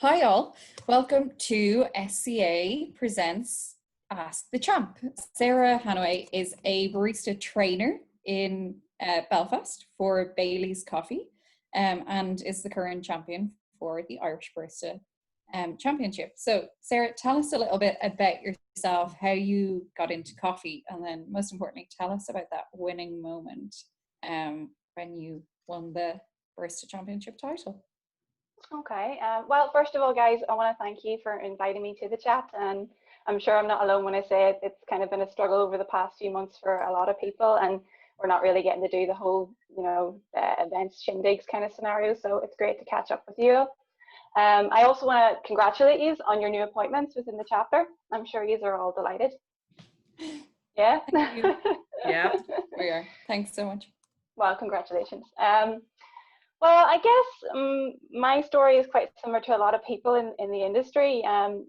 Hi all, welcome to SCA Presents Ask the Champ. Sarah Hannaway is a barista trainer in Belfast for Bailies Coffee and is the current champion for the Irish Barista Championship. So Sarah, tell us a little bit about yourself, how you got into coffee, and then most importantly, tell us about that winning moment when you won the Barista Championship title. Okay. Well, first of all, guys, I want to thank you for inviting me to the chat. And I'm sure I'm not alone when I say it. It's kind of been a struggle over the past few months for a lot of people, and we're not really getting to do the whole, events, shindigs kind of scenario. So it's great to catch up with you. I also want to congratulate you on your new appointments within the chapter. I'm sure you are all delighted. Yeah. Yeah, we are. Thanks so much. Well, congratulations. Well, I guess my story is quite similar to a lot of people in the industry.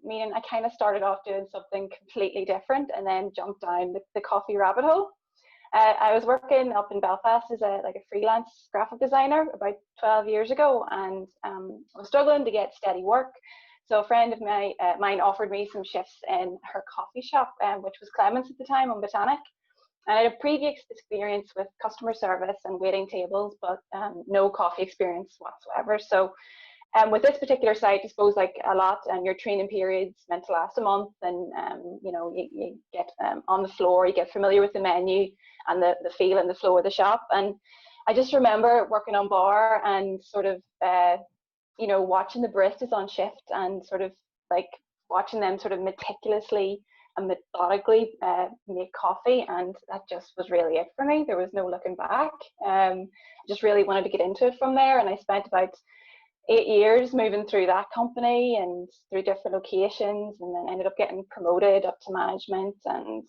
Meaning I kind of started off doing something completely different and then jumped down the coffee rabbit hole. I was working up in Belfast as a freelance graphic designer about 12 years ago, and I was struggling to get steady work. So a friend of mine offered me some shifts in her coffee shop, which was Clements at the time on Botanic. And I had a previous experience with customer service and waiting tables, but no coffee experience whatsoever. So with this particular site, I suppose like a lot, and your training period's meant to last a month, and you get on the floor, you get familiar with the menu and the feel and the flow of the shop. And I just remember working on bar and sort of watching the baristas on shift and sort of like watching them sort of meticulously and methodically make coffee, and that just was really it for me. There was no looking back. I just really wanted to get into it from there, and I spent about 8 years moving through that company and through different locations, and then ended up getting promoted up to management, and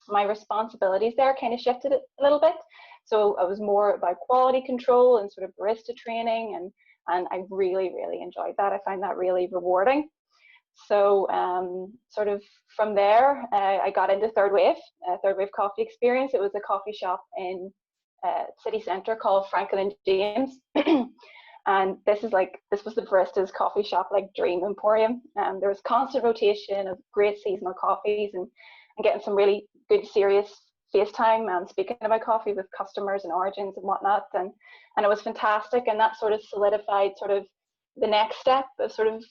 my responsibilities there kind of shifted a little bit. So I was more about quality control and sort of barista training, and I really, really enjoyed that. I find that really rewarding. So sort of from there, I got into Third Wave Coffee Experience. It was a coffee shop in city centre called Franklin and James. And this was the barista's coffee shop, like dream emporium. There was constant rotation of great seasonal coffees and getting some really good serious FaceTime speaking about coffee with customers and origins and whatnot. And it was fantastic. And that sort of solidified sort of the next step of sort of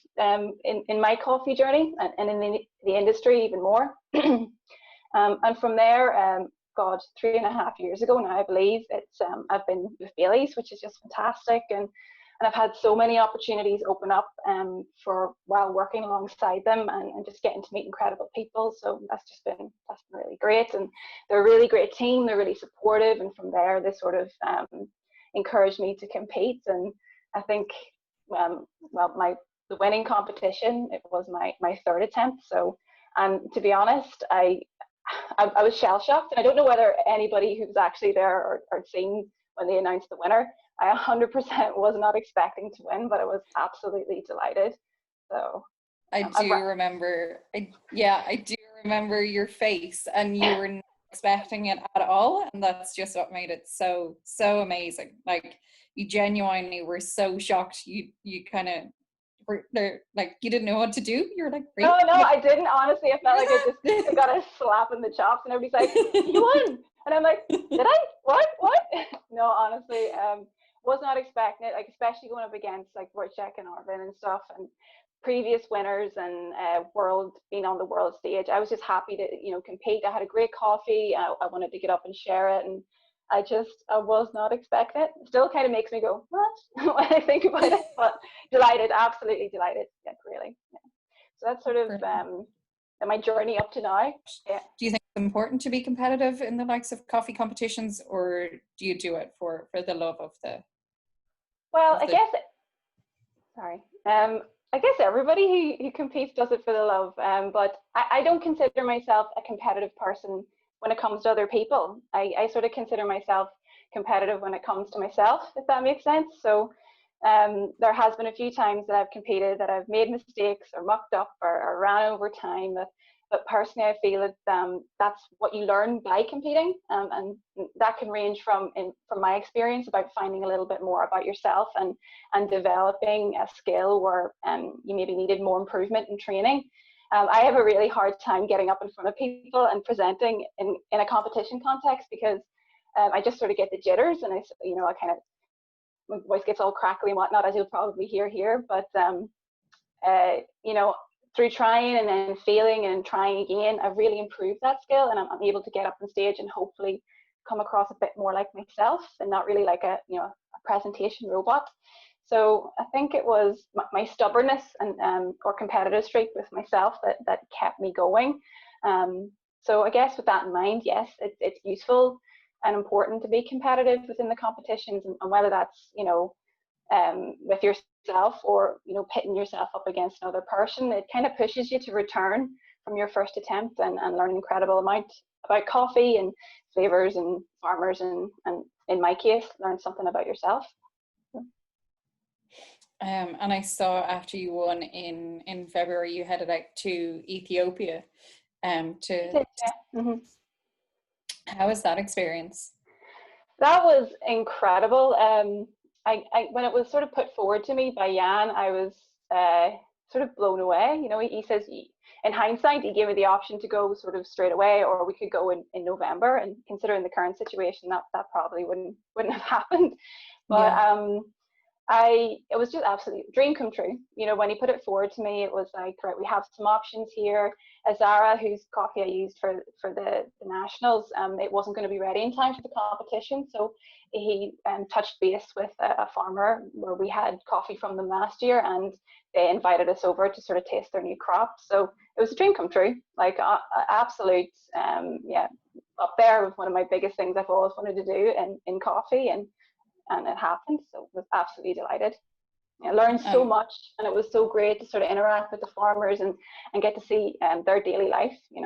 in my coffee journey and in the industry even more. And from there, 3.5 years ago now, I believe I've been with Bailies, which is just fantastic, and I've had so many opportunities open up while working alongside them and just getting to meet incredible people. So that's been really great, and they're a really great team. They're really supportive, and from there they sort of encouraged me to compete. And I think the winning competition, it was my third attempt. So, and to be honest, I was shell shocked. I don't know whether anybody who was actually there or seen when they announced the winner. I 100% was not expecting to win, but I was absolutely delighted. So I do remember your face, and you were not expecting it at all, and that's just what made it so amazing. Like, you genuinely were so shocked. You kind of were there, like you didn't know what to do. You were like, really? No, I didn't. Honestly, I felt like I just got a slap in the chops, and everybody's like, "You won!" And I'm like, "Did I? What? No, honestly, was not expecting it. Like, especially going up against like Wojciech and Arvin and stuff, and previous winners and being on the world stage. I was just happy to compete. I had a great coffee. I wanted to get up and share it, and I was not expecting it. Still kind of makes me go, what? When I think about it, but delighted, absolutely delighted. Yeah, really. Yeah. So that's sort of my journey up to now. Yeah. Do you think it's important to be competitive in the likes of coffee competitions, or do you do it for the love of the? Well, I guess everybody who competes does it for the love. But I don't consider myself a competitive person when it comes to other people. I sort of consider myself competitive when it comes to myself, if that makes sense. So there has been a few times that I've competed that I've made mistakes or mucked up or ran over time. but personally I feel that that's what you learn by competing, and that can range from my experience about finding a little bit more about yourself and developing a skill where you maybe needed more improvement in training. I have a really hard time getting up in front of people and presenting in a competition context, because I just sort of get the jitters, and I kind of, my voice gets all crackly and whatnot, as you'll probably hear here. But through trying and then failing and trying again, I've really improved that skill, and I'm able to get up on stage and hopefully come across a bit more like myself and not really like a presentation robot. So I think it was my stubbornness and or competitive streak with myself that kept me going. So I guess with that in mind, yes, it's useful and important to be competitive within the competitions, and whether that's with yourself or pitting yourself up against another person, it kind of pushes you to return from your first attempt and learn an incredible amount about coffee and flavors and farmers, and in my case, learn something about yourself. And I saw after you won in February, you headed out to Ethiopia. Mm-hmm. How was that experience? That was incredible. I when it was sort of put forward to me by Jan, I was sort of blown away. He says, in hindsight, he gave me the option to go sort of straight away, or we could go in November. And considering the current situation, that probably wouldn't have happened. But yeah. It was just absolutely a dream come true. When he put it forward to me, it was like, right, we have some options here. Azara, whose coffee I used for the nationals, it wasn't going to be ready in time for the competition. So he touched base with a farmer where we had coffee from them last year, and they invited us over to sort of taste their new crop. So it was a dream come true, like absolute, up there with one of my biggest things I've always wanted to do in coffee, and it happened. So I was absolutely delighted. I learned so much, and it was so great to sort of interact with the farmers and get to see their daily life.